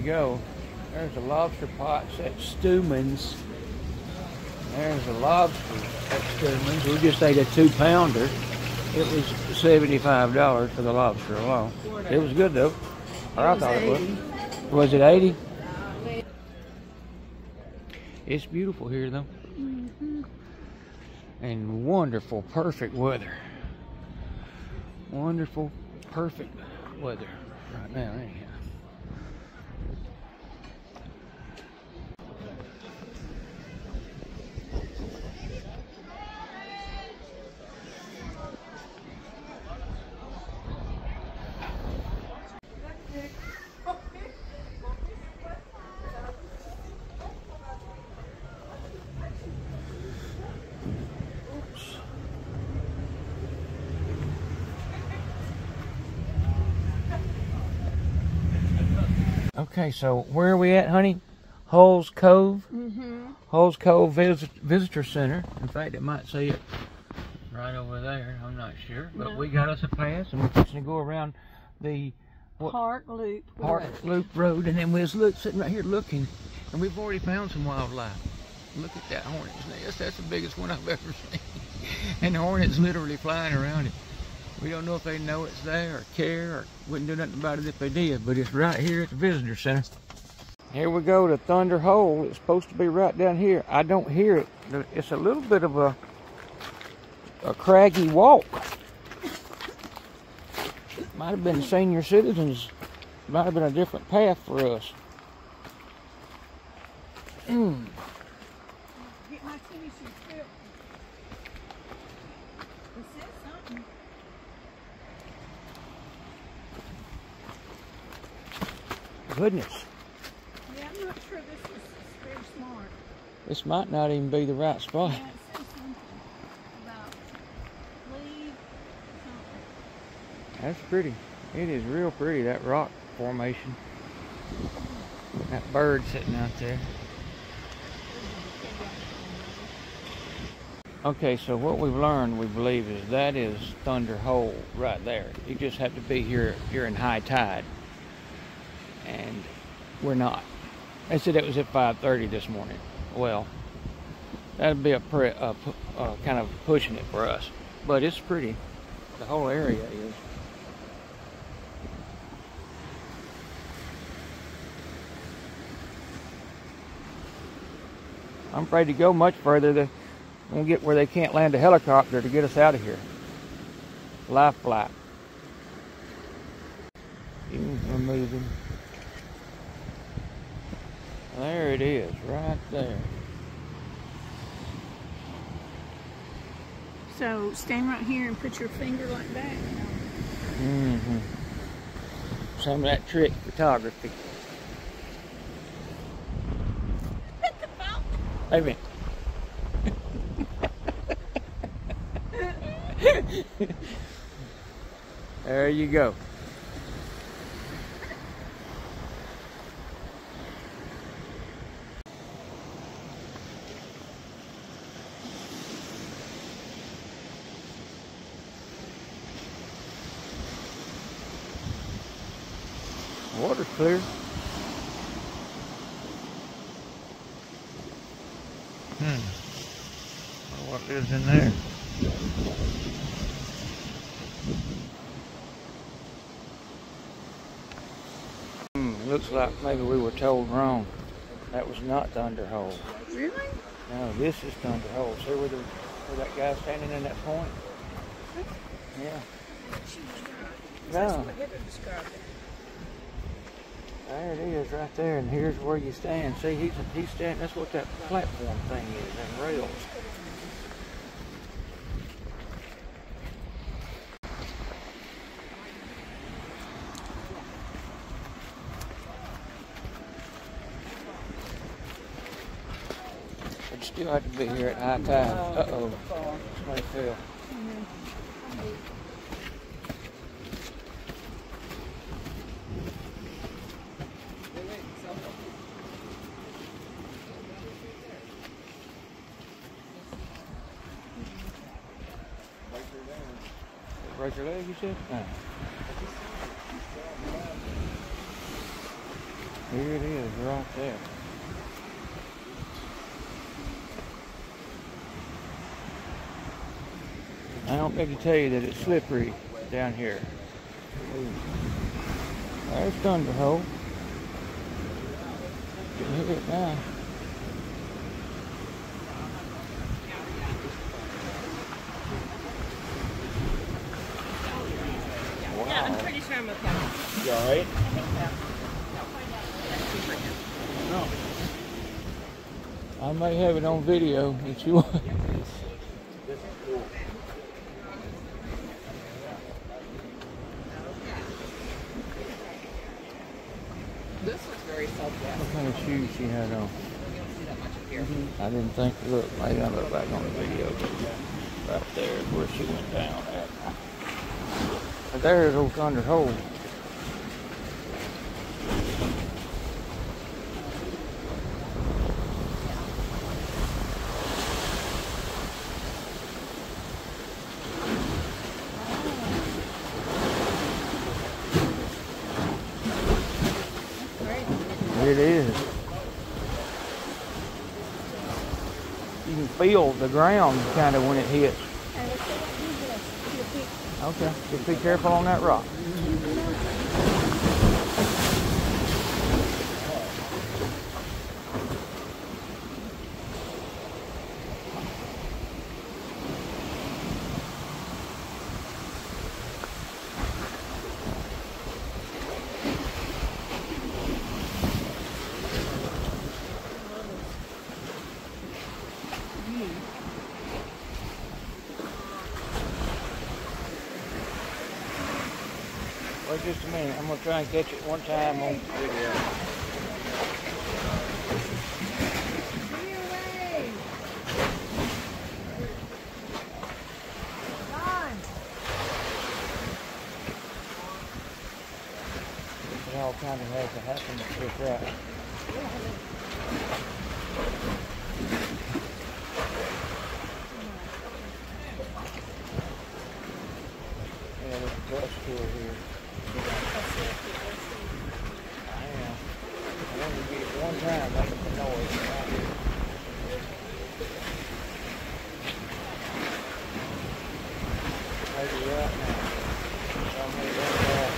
go. There's a lobster pot at Stewman's. There's a lobster at Stewman's. We just ate a 2-pounder. It was $75 for the lobster alone. It was good though. Or I thought it was. Was it 80? It's beautiful here though. And wonderful, perfect weather. Wonderful, perfect weather right now, anyhow. Okay, so where are we at, honey? Hulls Cove? Hulls Cove Visitor Center. In fact, it might say it right over there. I'm not sure. But we got us a pass, and we're fixing to go around the Park Loop Road. And then we was sitting right here looking, and we've already found some wildlife. Look at that hornet's nest. That's the biggest one I've ever seen. And the hornet's literally flying around it. We don't know if they know it's there or care or wouldn't do nothing about it if they did, but it's right here at the visitor center. Here we go to Thunder Hole. It's supposed to be right down here. I don't hear it. It's a little bit of a craggy walk. Might have been senior citizens. Might have been a different path for us. Get my tennis shoes too. It says something. Goodness. Yeah, I'm not sure this is very smart. This might not even be the right spot. Yeah, it says something about leave something. That's pretty. It is real pretty, that rock formation. That bird sitting out there. Okay, so what we've learned, we believe, is that is Thunder Hole right there. You just have to be here during high tide. And we're not. They said it was at 5:30 this morning. Well, that'd be kind of pushing it for us. But it's pretty. The whole area is. I'm afraid to go much further. We'll get where they can't land a helicopter to get us out of here. Life flight. We're moving. There it is, right there. So stand right here and put your finger like that. Some of that trick photography. Hit the phone. Wait a minute. There you go. Water's clear. I wonder what lives in there. Looks like maybe we were told wrong. That was not Thunder Hole. Really? No, this is Thunder Hole. See where that guy's standing in that point? Yeah. No. There it is right there, and here's where you stand. See, he's standing, that's what that platform thing is, and rails. But you still have to be here at high tide. Uh-oh, somebody fell. Break your leg, you said? No. Here it is, right there. I don't need to tell you that it's slippery down here. There's Thunderhole. You can hear it now. Wow. Yeah, I'm pretty sure I'm okay. You alright? I think so. I'll find out. No. I may have it on video if you want. This looks very self-dressed. What kind of shoes she had on? We don't see that much up here. I didn't think, look, maybe I look back on the video, but right there is where she went down at. But there's old Thunder Hole. It is. You can feel the ground kind of when it hits. Okay, just be careful on that rock. Wait just a minute. I'm going to try and catch it one time on video. It all kind of has to happen just right. Yeah, there's a bus tour here. I am. I only get it one time making the noise. Maybe right now. I'll make that back.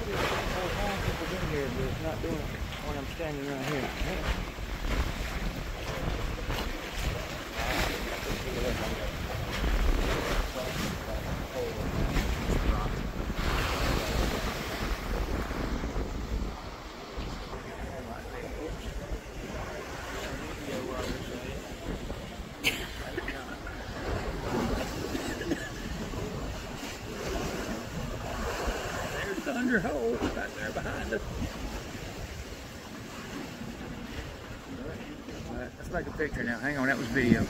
There's more people in here, but it's not doing it when I'm standing right here. There's Thunder Hole right there behind us. All right, let's make a picture now. Hang on, that was video.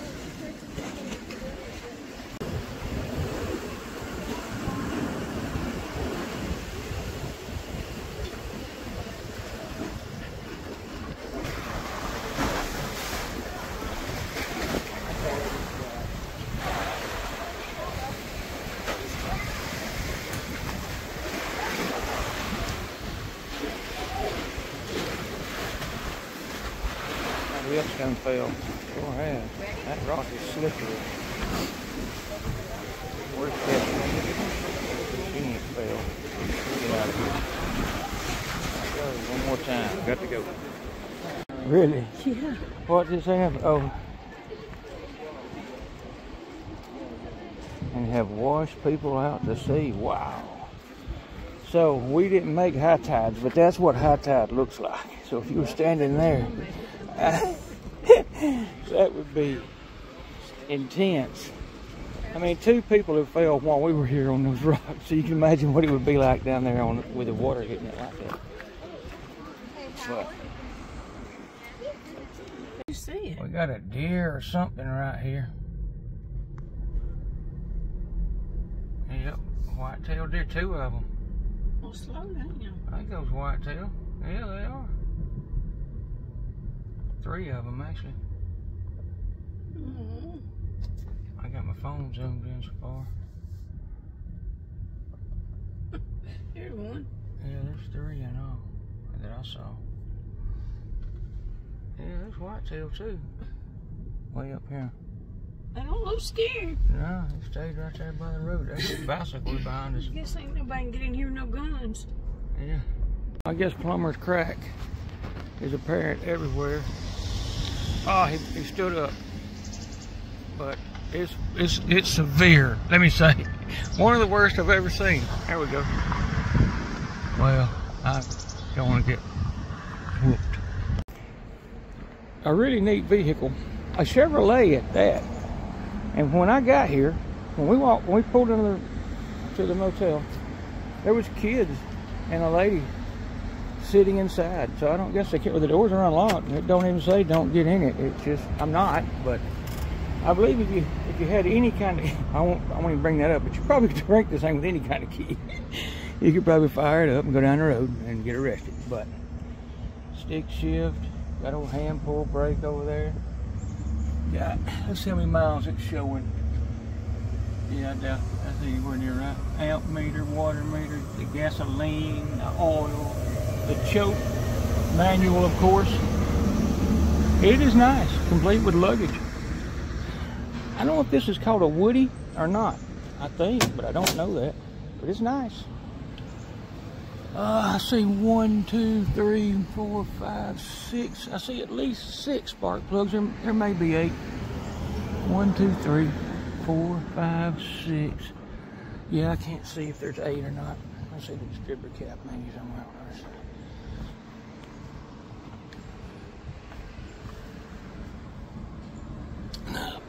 The wheelstone fell. Sure has. That rock is slippery. Where's Kevin? She ain't fell. Get out of here. Go one more time. Got to go. Really? Yeah. What just happened? Oh. And have washed people out to sea. Wow. So we didn't make high tides, but that's what high tide looks like. So if you were standing there, that would be intense. I mean, 2 people have fell while we were here on those rocks, so you can imagine what it would be like down there with the water hitting it like that. But You see it? we got a deer or something right here. Yep, white-tailed deer, 2 of them. Well, slow down. I think those white-tailed. Yeah, they are. 3 of them, actually. Mm-hmm. I got my phone zoomed in so far. There's one. Yeah, there's 3 I know that I saw. Yeah, there's whitetail too. Way up here. I don't look scared. No, he stayed right there by the road. There's a bicycle behind us. I guess ain't nobody can get in here with no guns. Yeah. I guess Plumber's crack is apparent everywhere. Oh, he stood up. But it's severe. Let me say, one of the worst I've ever seen. There we go. Well, I don't want to get whooped. A really neat vehicle, a Chevrolet at that. And when I got here, when we pulled into the motel, there was kids and a lady sitting inside. So I don't guess they can't. Well, the doors are unlocked. It don't even say don't get in it. It's just I'm not. But I believe if you had any kind of I won't even bring that up. But you probably could drink this thing with any kind of key. You could probably fire it up and go down the road and get arrested. But stick shift, got a hand pull brake over there. Yeah, let's see how many miles it's showing. Yeah, I see we're near right. Amp meter, water meter, the gasoline, the oil, the choke, manual of course. It is nice, complete with luggage. I don't know if this is called a Woody or not. I think, but I don't know that. But it's nice. I see 1, 2, 3, 4, 5, 6. I see at least 6 spark plugs. There may be 8. 1, 2, 3, 4, 5, 6. Yeah, I can't see if there's 8 or not. I see the distributor cap maybe somewhere else.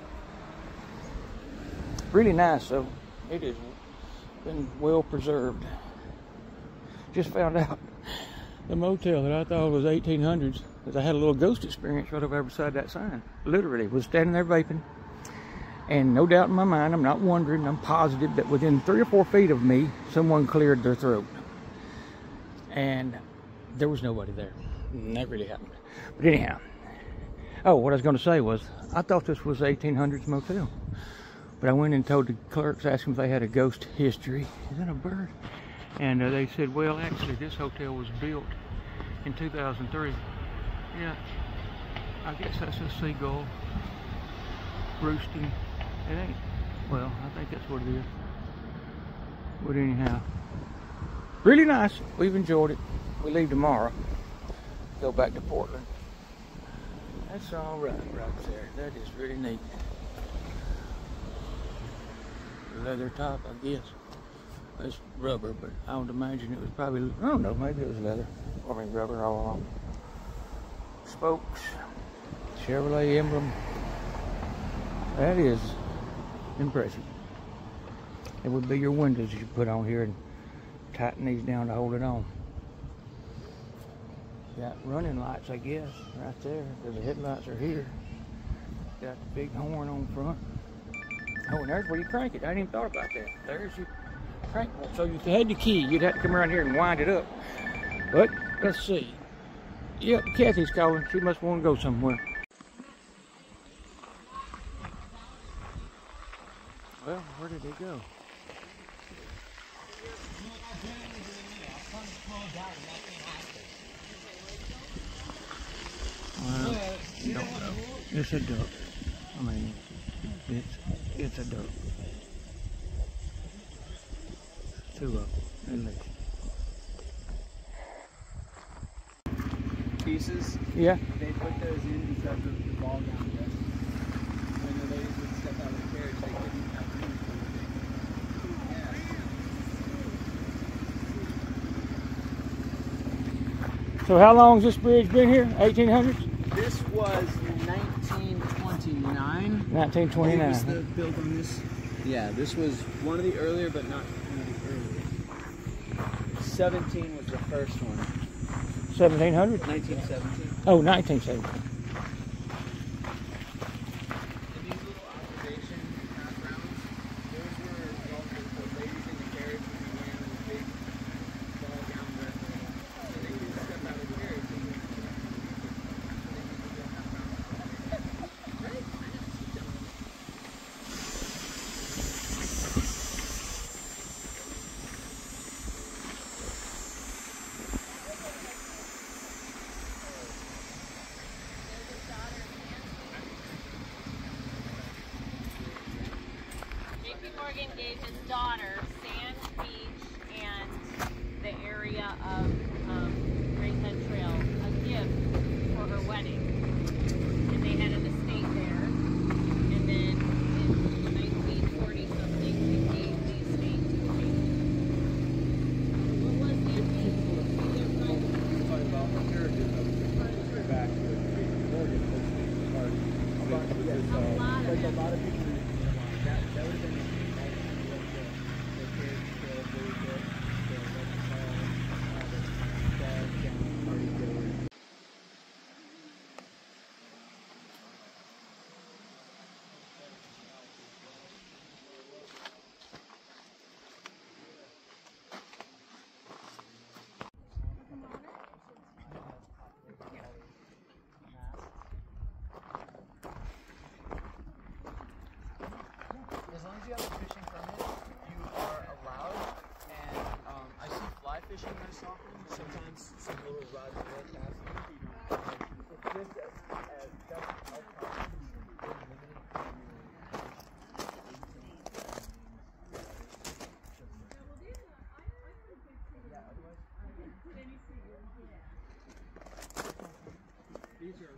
Really nice, so it has been well preserved. Just found out the motel that I thought was 1800s, because I had a little ghost experience right over beside that sign. Literally, was standing there vaping, and no doubt in my mind, I'm not wondering, I'm positive that within 3 or 4 feet of me, someone cleared their throat. And there was nobody there. And that really happened. But anyhow, oh, what I was going to say was, I thought this was 1800s motel. But I went and told the clerks, asked them if they had a ghost history. Is that a bird? And they said, well, actually, this hotel was built in 2003. Yeah, I guess that's a seagull roosting. It ain't. Well, I think that's what it is. But anyhow, really nice. We've enjoyed it. We leave tomorrow. Go back to Portland. That's all right there. That is really neat. Leather top, I guess. It's rubber, but I would imagine it was probably, I don't know, maybe it was leather. I mean rubber all along. Spokes, Chevrolet emblem. That is impressive. It would be your windows you put on here and tighten these down to hold it on. Got running lights, I guess, right there. The headlights are here. Got the big horn on front. Oh, and there's where you crank it. I hadn't even thought about that. There's your crank. So if you had the key, you'd have to come around here and wind it up. But let's see. Yep, Kathy's calling. She must want to go somewhere. Well, where did he go? Well, don't know. It's a duck. I mean, it's a duck. 2 of them, at least. Pieces? Yeah. They put those in because of the ball down there. When the ladies would step out of the carriage, they couldn't have room for So how long has this bridge been here? 1800s? This was 1929. 1929. What was the build on this? Yeah, this was one of the earlier, but not one of the earlier. 17 was the first one. 1700? 1917. Oh, 1970. And these little observation backgrounds, those were also the ladies in the carriage when we went in the big ball gown dresses. So they could step out of the carriage and Morgan gave his daughter Sand Beach and the area of Great Head Trail a gift for her wedding. And they had an estate there. And then in 1940 something, they gave the estate to me. What was the estate? Talking about the carriages of the back to Morgan, there's a lot of people that would have been as long as you have a fishing permit, you are allowed. And I see fly fishing most often. Sometimes some little rods will cast. It's just as best help these are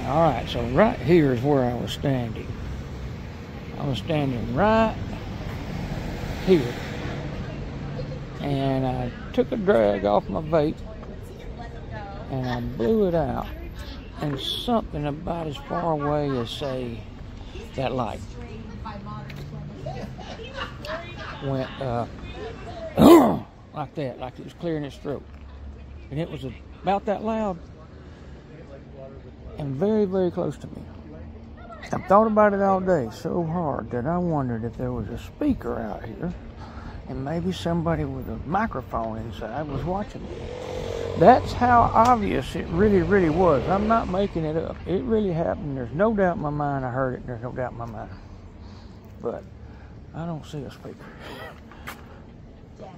Alright, so right here is where I was standing. I was standing right here. And I took a drag off my vape and I blew it out. And something about as far away as, say, that light went like that, like it was clearing its throat. And it was about that loud and very, very close to me. I've thought about it all day so hard that I wondered if there was a speaker out here and maybe somebody with a microphone inside was watching me. That's how obvious it really, really was. I'm not making it up. It really happened. There's no doubt in my mind I heard it, and there's no doubt in my mind. But I don't see a speaker.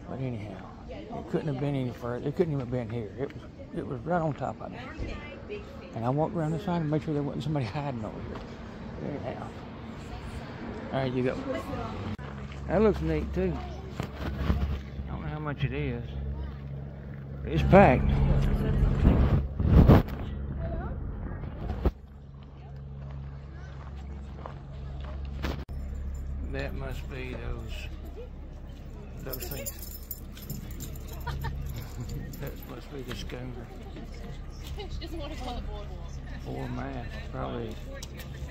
But anyhow, it couldn't have been any further. It couldn't even have been here. It was right on top of me. And I walked around the side and made sure there wasn't somebody hiding over here. Anyhow. There you go. That looks neat too. I don't know how much it is. It's packed. That must be those things. That must be the schooner. She doesn't want to call it boardwalk. Poor man, probably.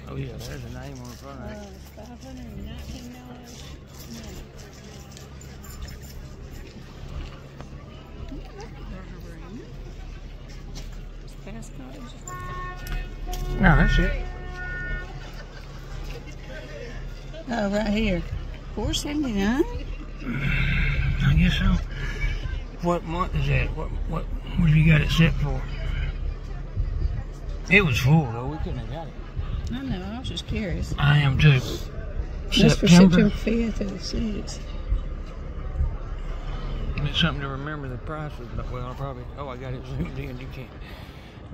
Oh yeah, there's a name on the front of it. $599. No, that's it. Oh, right here. $4.79. I guess so. What month is that? What have you got it set for? It was full though. We couldn't have got it. I know. I was just curious. I am too. That's for September 5th or the 6th. It's something to remember the price was, but well, I probably. Oh, I got it zoomed in. You can't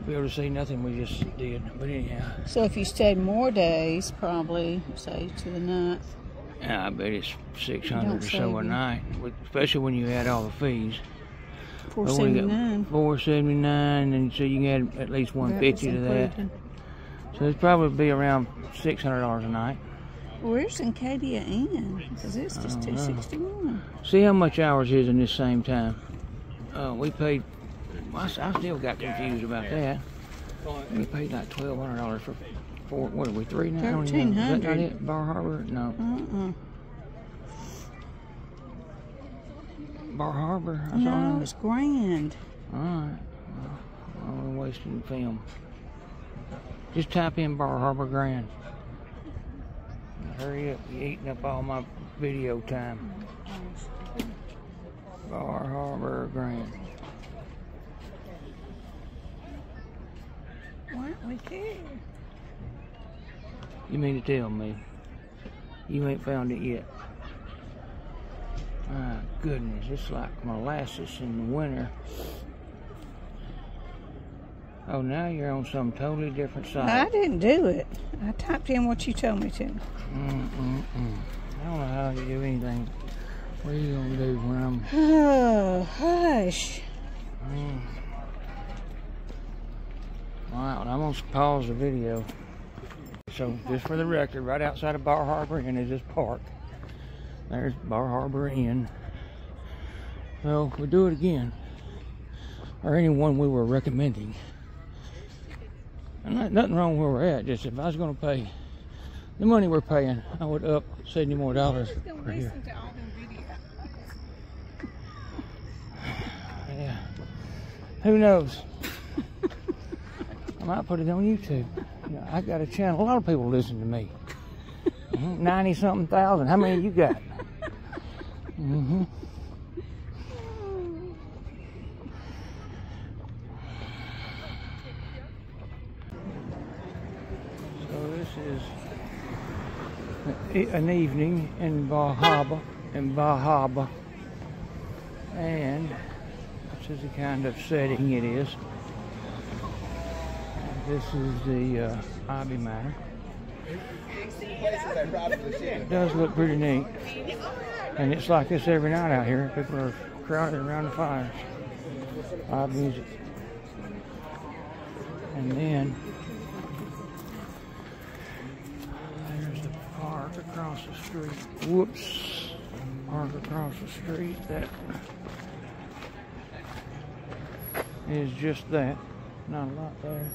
be able to see nothing we just did. But anyhow. So if you stayed more days, probably say to the 9th. I bet it's $600 or so a night, especially when you add all the fees. $4.79. $4.79, and so you can add at least $150 to that. So it's probably be around $600 a night. Where's Acadia Inn? Because it's just $261. See how much ours is in this same time. We paid. I still got confused about that. We paid like $1,200 for what are we, 3 now? $1,300. Is that not it? Bar Harbor? No. Bar Harbor? No, it's grand. Alright. Well, we're wasting film. Just type in Bar Harbor Grand. Hurry up, you're eating up all my video time. Bar Harbor Grand. Why don't we care? You mean to tell me you ain't found it yet? My goodness, it's like molasses in the winter. Oh, now you're on some totally different I site. didn't do it. I typed in what you told me to. I don't know how you do anything. What are you gonna do when I'm... Oh, hush. Wow, I'm gonna pause the video. So, just for the record, right outside of Bar Harbor Inn is this park. There's Bar Harbor Inn. So, we do it again. Or anyone we were recommending. And nothing wrong where we're at. Just if I was gonna pay the money we're paying, I would up $70 more per year. Yeah. Who knows? I might put it on YouTube. You know, I got a channel. A lot of people listen to me. 90-something thousand. How many you got? So this is an evening in Bar Harbor, and this is the kind of setting it is. This is the Ivy Manor. It does look pretty neat, and it's like this every night out here. People are crowded around the fires, live music, and then there's the park across the street. Whoops, park across the street. That is just that. Not a lot there.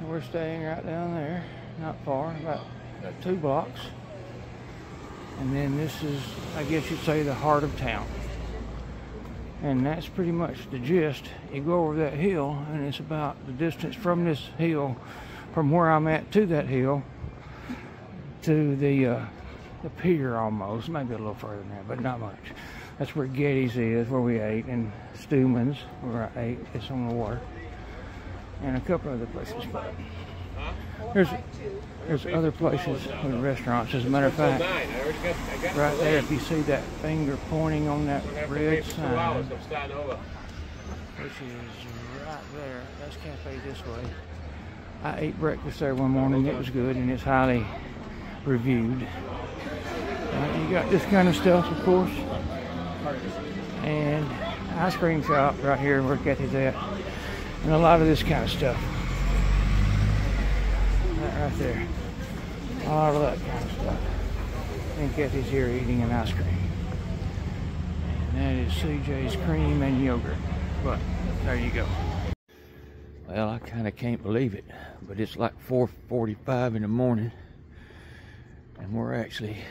And we're staying right down there, not far, about 2 blocks. And then this is, I guess you'd say, the heart of town. And that's pretty much the gist. You go over that hill, and it's about the distance from this hill, from where I'm at to that hill, to the pier almost. Maybe a little further than that, but not much. That's where Getty's is, where we ate, and Stewman's, where I ate. It's on the water. And a couple other places, but there's other places with restaurants. As a matter of fact, right there, if you see that finger pointing on that red sign, which is right there, that's Cafe This Way. I ate breakfast there one morning. It was good, and it's highly reviewed. You got this kind of stuff, of course, and ice cream shop right here where Kathy's at. And a lot of this kind of stuff. That right there. A lot of that kind of stuff. And Kathy's here eating an ice cream. And that is CJ's cream and yogurt. But there you go. Well, I kind of can't believe it. But it's like 4:45 in the morning. And we're actually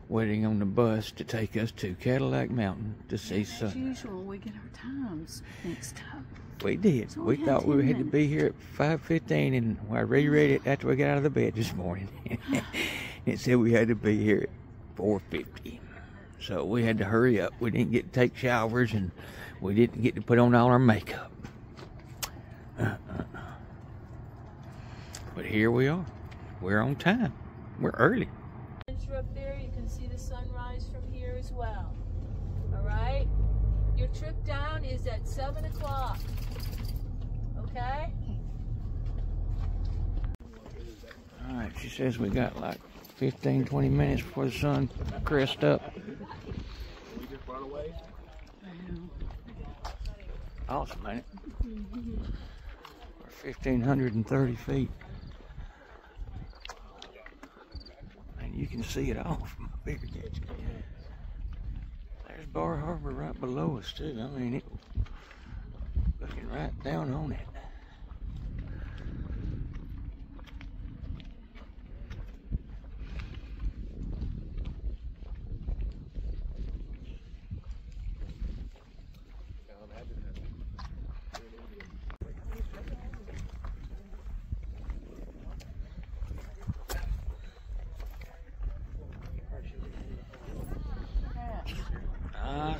waiting on the bus to take us to Cadillac Mountain to see sun. As usual, we get our times mixed up. We did. So we thought we had to be here at 5:15, and I reread it after we got out of the bed this morning. It said we had to be here at 4:50. So we had to hurry up. We didn't get to take showers, and we didn't get to put on all our makeup. But here we are. We're on time. We're early. Up there, you can see the sunrise from here as well. All right? Your trip down is at 7 o'clock. Okay? All right, she says we got like 15-20 minutes before the sun crests up. Awesome, ain't it? We're 1,530 feet. And you can see it all from up here, can't you? There's Bar Harbor right below us, too. I mean, it looking right down on it.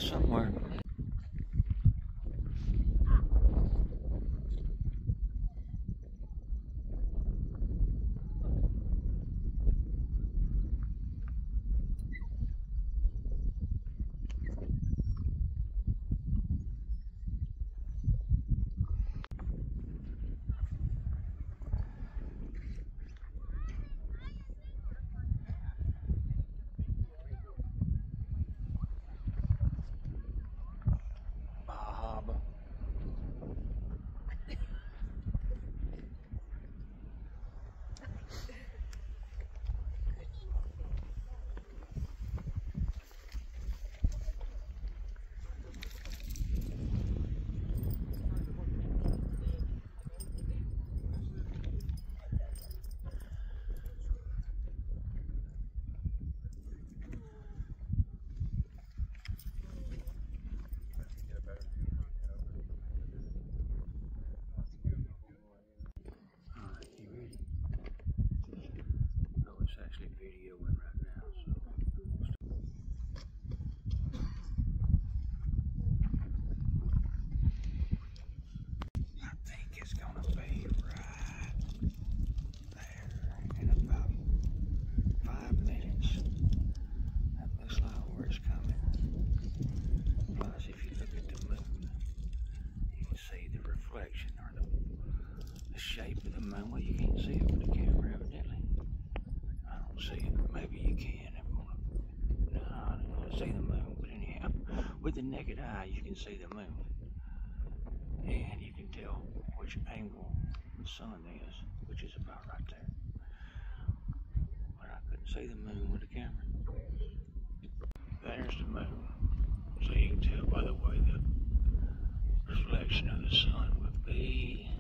Somewhere. actually videoing right now, so. I think it's gonna be right there in about 5 minutes. That looks like where it's coming. Plus, if you look at the moon, you can see the reflection or the shape of the moon. Well, you can't see it with the camera, evidently. I don't see it. Maybe you can. No, I don't see the moon. But anyhow, with the naked eye, you can see the moon. And you can tell which angle the sun is, which is about right there. But I couldn't see the moon with the camera. There's the moon. So you can tell by the way the reflection of the sun would be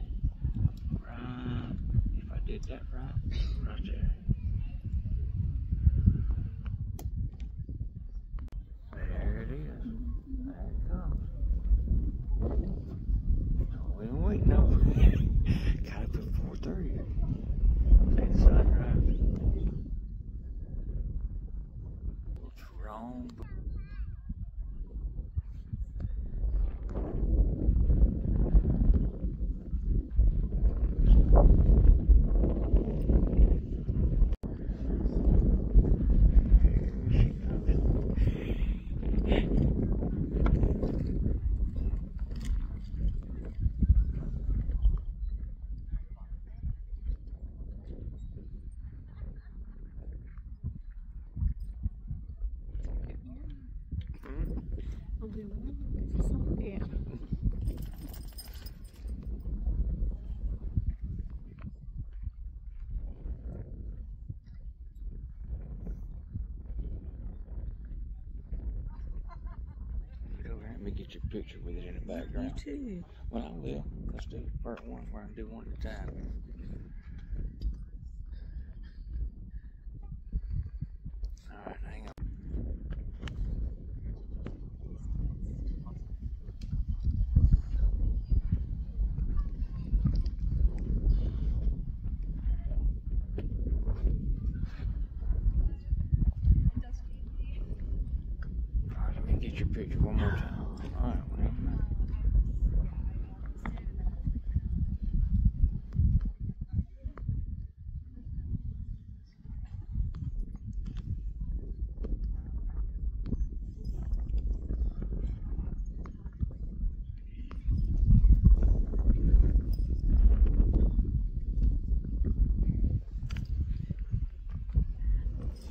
right, if I did that right there. There it is. There it comes. So we ain't waiting no. Got up at 4:30. See the sunrise. What's wrong? Yeah. Get over here, let me get your picture with it in the background. You too. Well, I will. Let's do part one where I do one at a time. Alright, hang on. Alright, let me get your picture one more time. Alright, well,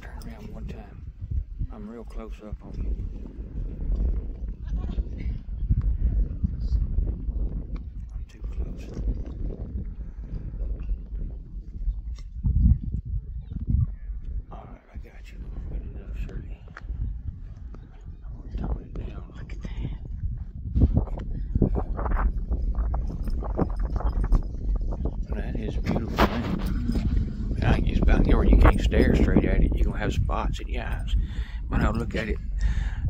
turn around one time. I'm real close up on you. I'm too close. Alright, I got you. Good enough, Shirley. I'm gonna tone it down. Look at that. That is a beautiful thing. I think it's about here where you can't stare straight at it. You're gonna have spots in your eyes. Might not look at it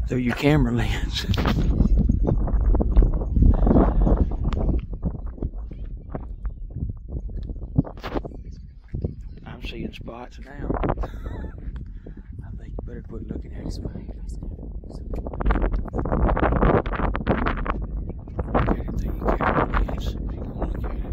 through your camera lens. I'm seeing spots now. I think you better quit looking at it. Look at it through your camera lens. If you're gonna look at it.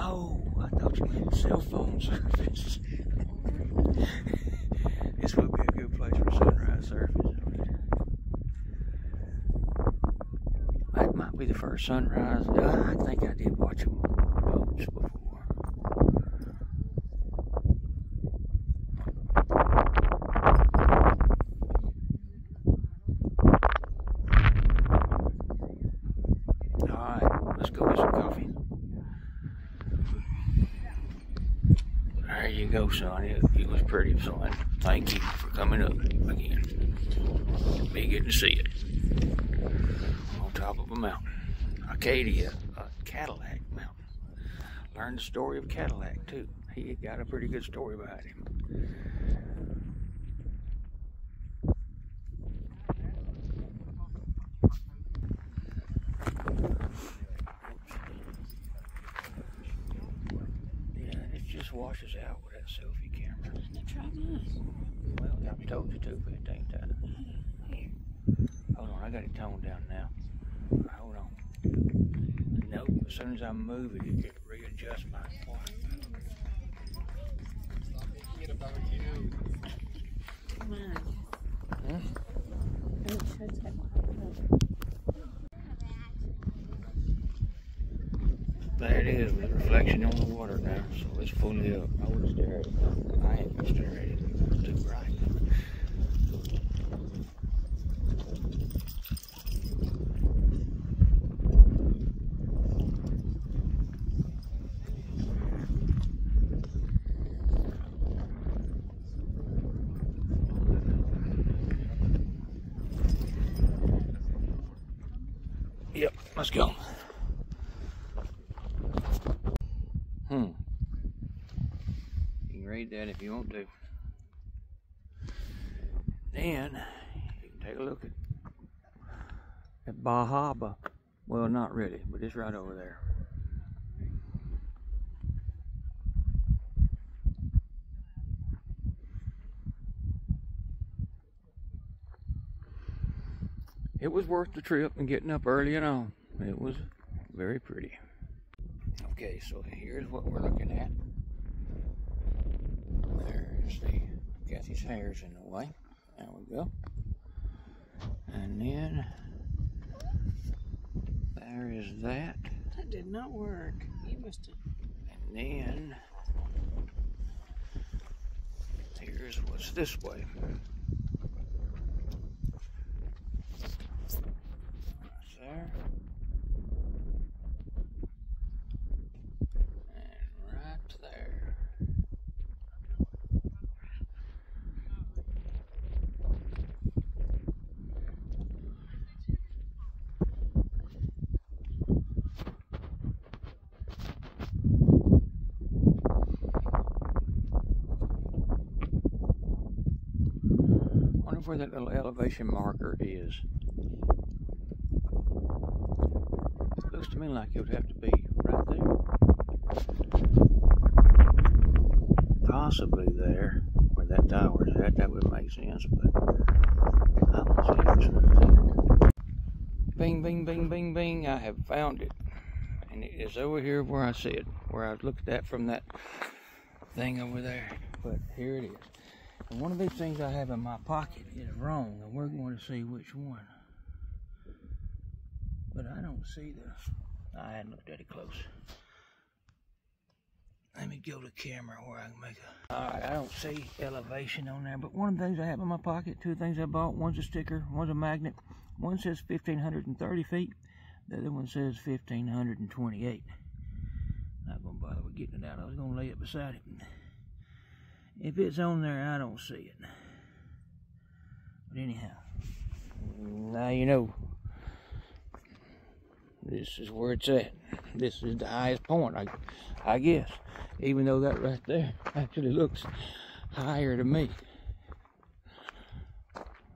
Oh, I thought you meant cell phone service. This would be a good place for sunrise service. That might be the first sunrise. I think I did watch them on boats before. Alright, let's go get some coffee. There you go, son. It was pretty, son. Thank you for coming up again. Me getting to see it. On top of a mountain. Acadia, Cadillac Mountain. Learned the story of Cadillac, too. He got a pretty good story behind him. Washes out with that selfie camera. Try this. Well, I've told you to 15 times. Here. Hold on, I got it toned down now. Hold on. Nope, as soon as I move it, it readjusts my point. Stop making it about you. Come on. Hmm? It shows that. There it is, with reflection on the water now, so it's fully up. I wouldn't stare at it. I ain't gonna stare at it. It's too bright. Yep, let's go. You can read that if you want to. Then you can take a look at Bar Harbor. Well, not really, but it's right over there. It was worth the trip and getting up early and on. It was very pretty. Okay, so here's what we're looking at. There's Kathy's hair's in the way. There we go. And then there is that. That did not work. You must have. And then here's what's this way. Right there. Where that little elevation marker is. It looks to me like it would have to be right there. Possibly there, where that tower is at. That would make sense, but I don't see it. Bing, bing, bing, bing, bing. I have found it. And it is over here where I said, where I looked at from that thing over there. But here it is. And one of these things I have in my pocket is wrong, and we're going to see which one. But I don't see I hadn't looked at it close. Let me go to camera where I can make a... Alright, I don't see elevation on there, but one of the things I have in my pocket, two things I bought, one's a sticker, one's a magnet. One says 1,530 feet, the other one says 1,528. Not going to bother with getting it out, I was going to lay it beside it. If it's on there, I don't see it. But anyhow, now you know. This is where it's at. This is the highest point, I guess. Even though that right there actually looks higher to me.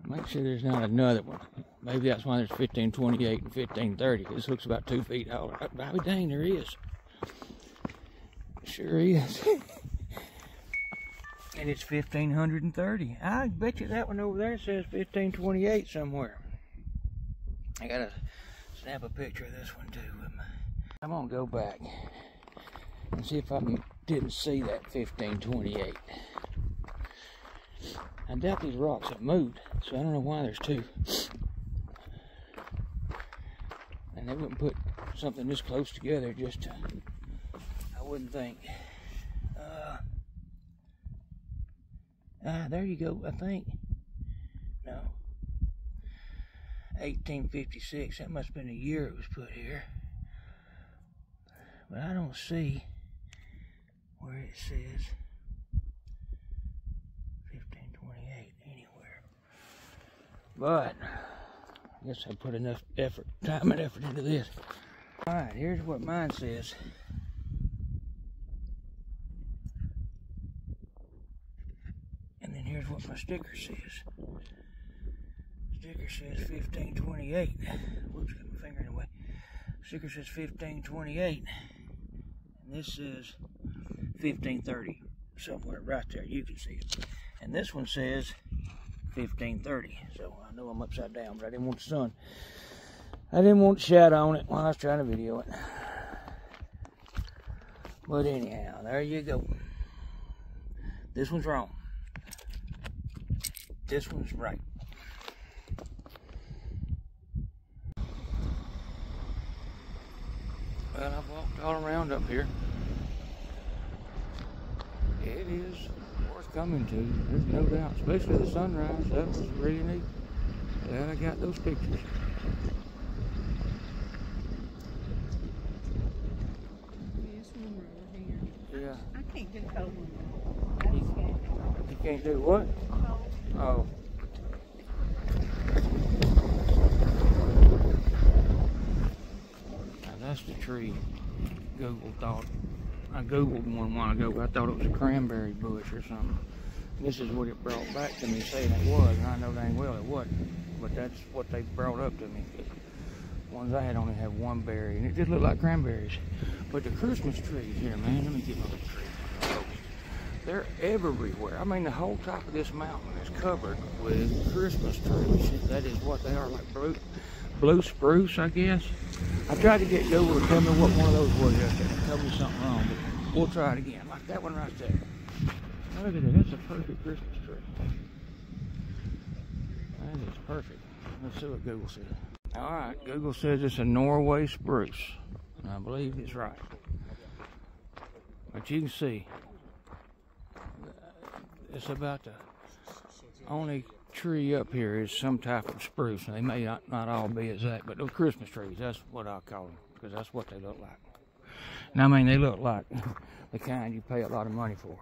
Make sure there's not another one. Maybe that's why there's 1,528 and 1,530. This looks about 2 feet taller. Oh, dang, there is. Sure is. And it's 1,530. I bet you that one over there says 1,528 somewhere. I gotta snap a picture of this one too. I'm gonna go back and see if I didn't see that 1,528. I doubt these rocks have moved, so I don't know why there's two. And they wouldn't put something this close together just to, I wouldn't think. There you go, I think. No. 1856, that must have been the year it was put here. But I don't see where it says But I guess I put enough time and effort into this. Alright, here's what mine says. And then here's what my sticker says. Sticker says 1528. Whoops, got my finger in the way. Sticker says 1528. And this says 1530. Somewhere right there, you can see it. And this one says 1530. So I know I'm upside down, but I didn't want the sun. I didn't want to shadow on it while I was trying to video it. But anyhow, there you go. This one's wrong. This one's right. Well, I've walked all around up here. It is worth coming to, there's no doubt. Especially the sunrise, that was really neat. Glad I got those pictures. There's one right here. Yeah. I can't do cold one. You can't do what? Oh. Now that's the tree Google thought. I Googled one a while ago. I thought it was a cranberry bush or something. This is what it brought back to me saying it was. And I know dang well it wasn't. But that's what they brought up to me. The ones I had only had one berry. And it just looked like cranberries. But the Christmas trees here, man. Let me get my little tree. They're everywhere. I mean, the whole top of this mountain is covered with Christmas trees. That is what they are, like blue spruce, I guess. I tried to get Google to tell me what one of those was yesterday. Tell me something wrong, but we'll try it again. Like that one right there. Look at it. That's a perfect Christmas tree. That is perfect. Let's see what Google says. All right, Google says it's a Norway spruce. And I believe it's right. But you can see, it's about the only tree up here is some type of spruce. They may not all be exact, but those Christmas trees, that's what I call them, because that's what they look like. And I mean, they look like the kind you pay a lot of money for.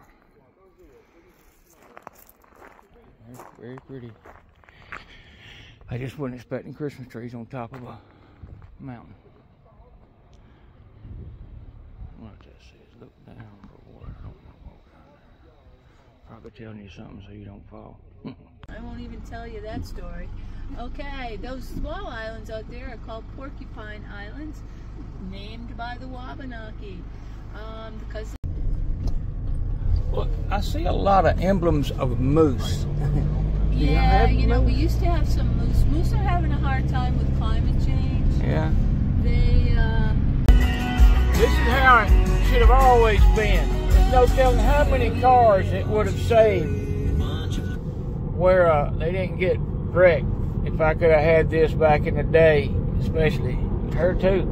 They're very pretty. I just wasn't expecting Christmas trees on top of a mountain. What that says, look down for water. I don't know what kind there. Probably telling you something so you don't fall. I won't even tell you that story. Okay, those small islands out there are called Porcupine Islands, named by the Wabanaki. Because Well, I see a lot of emblems of moose. yeah, you know, we used to have some moose. Moose are having a hard time with climate change. Yeah. They, This is how it should have always been. There's no telling how many cars it would have saved where they didn't get wrecked. If I could have had this back in the day, especially her too.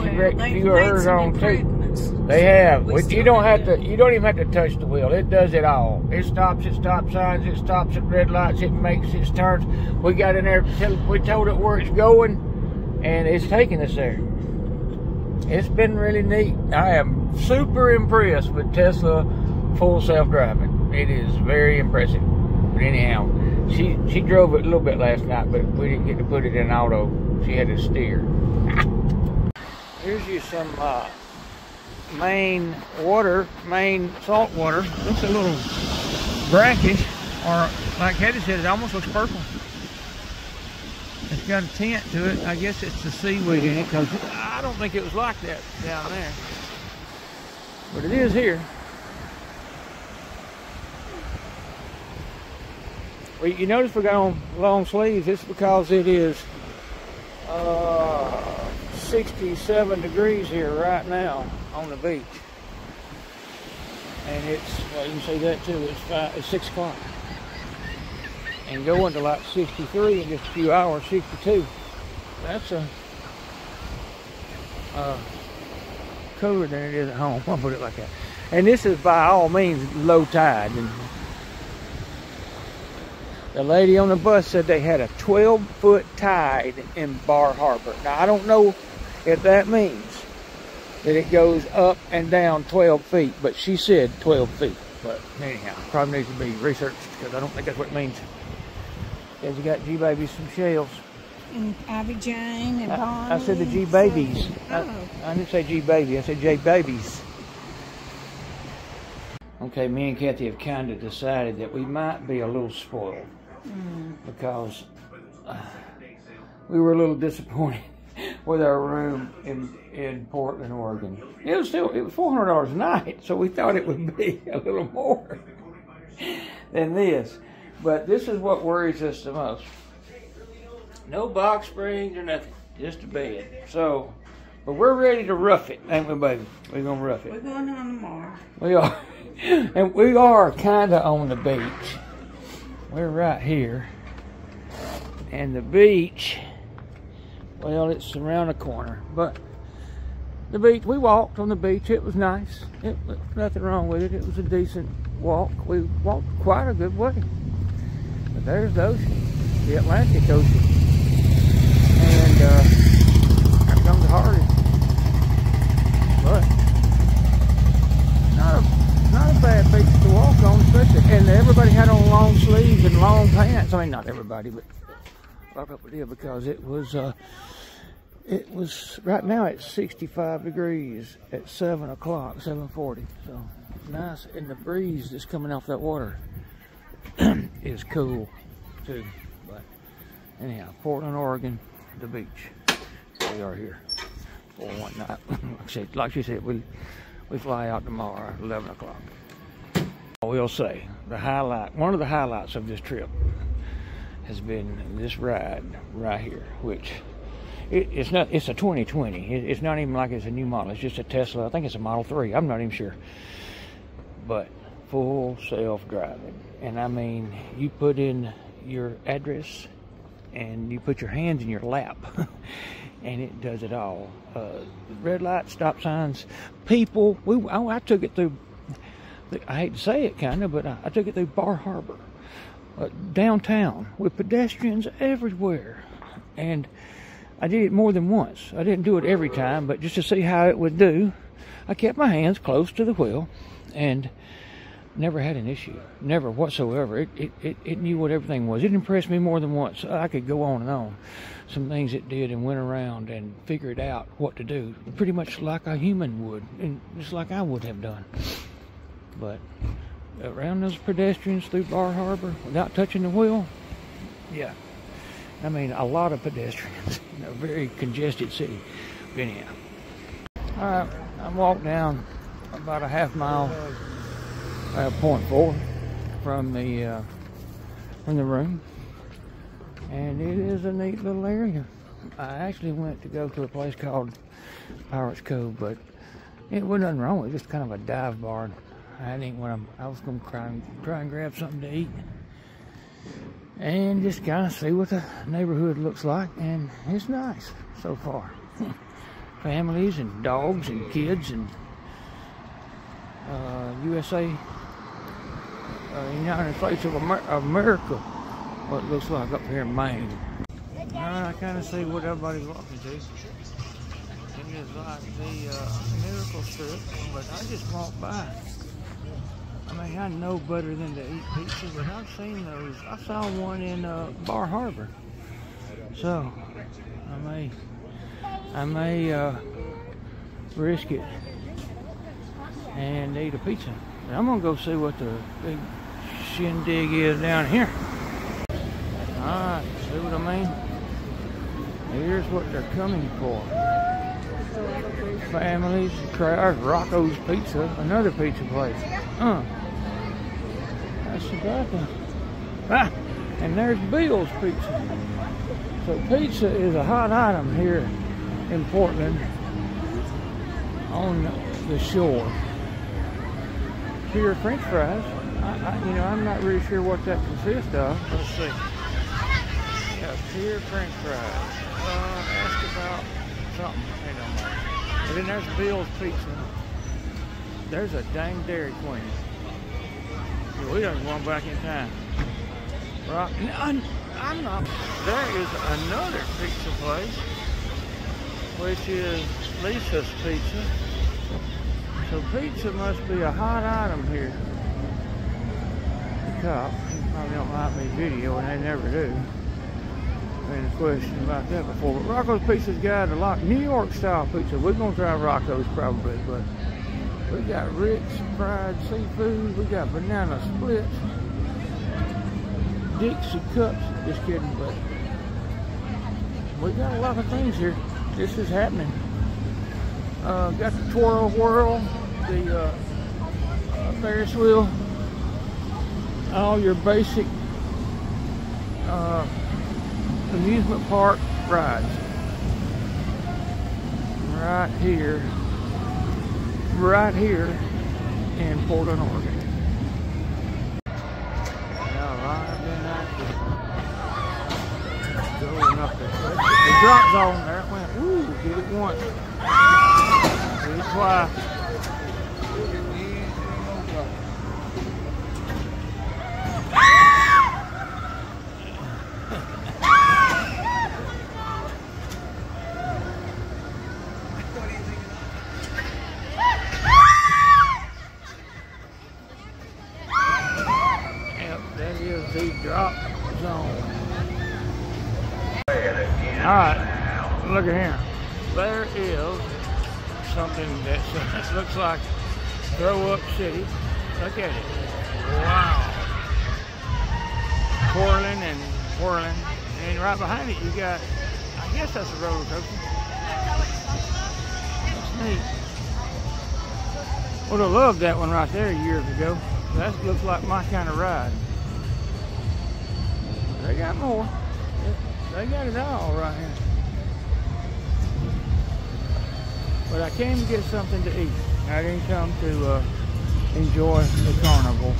She wrecked a few of hers on too. They have. You don't have to. You don't even have to touch the wheel. It does it all. It stops at stop signs. It stops at red lights. It makes its turns. We got in there. We told it where it's going, and it's taking us there. It's been really neat. I am super impressed with Tesla full self-driving. It is very impressive. But anyhow, she drove it a little bit last night, but we didn't get to put it in auto. She had to steer. Here's you some Maine water, Maine salt water. Looks a little brackish, or like Hetty said, it almost looks purple. It's got a tint to it. I guess it's the seaweed in it, because I don't think it was like that down there. But it is here. Well, you notice we got on long sleeves. It's because it is 67 degrees here right now on the beach. And it's, well, you can see that too, it's 6 o'clock. And going to like 63 in just a few hours, 62. That's cooler than it is at home, I'll put it like that. And this is by all means low tide. And the lady on the bus said they had a 12-foot tide in Bar Harbor. Now, I don't know if that means that it goes up and down 12 feet, but she said 12 feet. But anyhow, probably needs to be researched, because I don't think that's what it means. Because you got G-Babies some shells. And Ivy Jane and Bonnie. I said the G-Babies. Oh. I didn't say G-Baby, I said J-Babies. Okay, me and Kathy have kind of decided that we might be a little spoiled. Because we were a little disappointed with our room in Portland, Oregon. It was $400 a night, so we thought it would be a little more than this. But this is what worries us the most. No box springs or nothing, just a bed. So, but we're ready to rough it, ain't we, baby? We're gonna rough it. We're going on tomorrow. We are, and we are kind of on the beach. We're right here, and the beach, well, it's around the corner. But the beach, we walked on the beach. It was nice. It was nothing wrong with it. It was a decent walk. We walked quite a good way. But there's the ocean, the Atlantic Ocean. And here comes the hardest. But not a bad beach to walk on, especially. And everybody had on long sleeves and long pants. I mean, not everybody, but a lot of people did, because it was right now it's 65 degrees at 7 o'clock, 7:40. So nice, and the breeze that's coming off that water is cool too. But anyhow, Portland, Oregon, the beach. We are here for one night. Like she said, we fly out tomorrow at 11 o'clock. I will say one of the highlights of this trip has been this ride right here, which it's a 2020. It's not even like it's a new model. It's just a Tesla. I think it's a Model 3. I'm not even sure. But full self-driving. And I mean, you put in your address and you put your hands in your lap and it does it all. Red lights, stop signs, people. I took it through, I hate to say it kind of, but I took it through Bar Harbor, downtown, with pedestrians everywhere. And I did it more than once. I didn't do it every time, but just to see how it would do, I kept my hands close to the wheel and never had an issue. Never whatsoever. It knew what everything was. It impressed me more than once. I could go on and on. Some things it did, and went around and figured out what to do. Pretty much like a human would, and just like I would have done. But around those pedestrians through Bar Harbor without touching the wheel, yeah. I mean, a lot of pedestrians in a very congested city. But anyhow, all right, I walked down about a half mile, 0.4 from the room, and it is a neat little area. I actually went to go to a place called Pirates Cove, but it wasn't nothing wrong with it. Just kind of a dive bar. I was going to try and grab something to eat and just kind of see what the neighborhood looks like, and it's nice so far. Families and dogs and kids and USA, United States of America, what it looks like up here in Maine. I kind of see what everybody's walking to. It is like the miracle strip, but I just walked by. I mean, I know better than to eat pizza, but I've seen those. I saw one in Bar Harbor, so I may risk it and eat a pizza. And I'm gonna go see what the big shindig is down here. All right, see what I mean? Here's what they're coming for. Families, crowds, Rocco's Pizza, another pizza place. That's about that. And there's Bill's Pizza. So pizza is a hot item here in Portland on the shore. Pure French fries. I'm not really sure what that consists of. Let's see. Yeah, pure French fries. Ask about something. It don't matter. But then there's Bill's Pizza. There's a dang Dairy Queen. We done gone back in time. Right? I'm not. There is another pizza place, which is Lisa's Pizza. So pizza must be a hot item here, top. They probably don't like me video, and they never do. Been a question about that before. But Rocco's Pizza's got a lot New York style pizza. We're gonna try Rocco's probably, but we got Rick's fried seafood. We got banana splits, Dixie cups. Just kidding, but we got a lot of things here. This is happening. Got the Twirl Whirl, the Ferris wheel, all your basic amusement park rides right here in Portland, Oregon. Now arrived in Acadia. Going up the drop zone. There it went. Woo! Did it once. Did it twice. The drop zone. Alright, look at here. There is something that looks like Throw Up City. Look at it. Wow. Twirling and whirling. And right behind it you got, I guess that's a roller coaster. That's neat. Would have loved that one right there years ago. That looks like my kind of ride. They got more. They got it all right here. But I came to get something to eat. I didn't come to enjoy the carnival.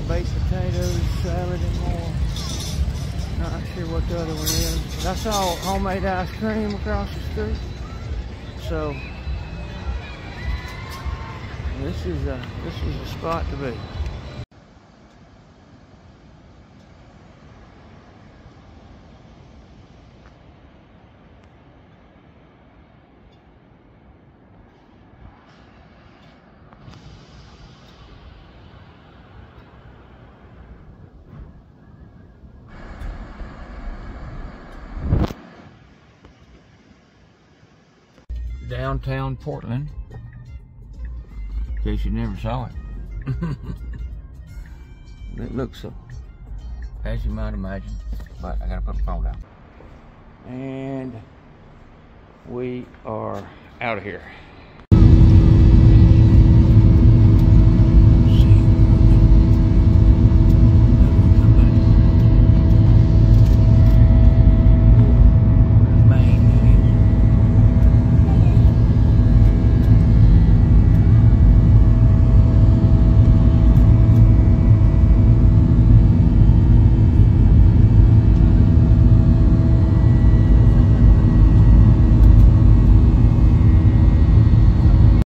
Baked potatoes, salad, and more. Not sure what the other one is. But I saw homemade ice cream across the street. So this is a spot to be. Downtown Portland, in case you never saw it. It looks so, as you might imagine, but I gotta put the phone down. And we are out of here.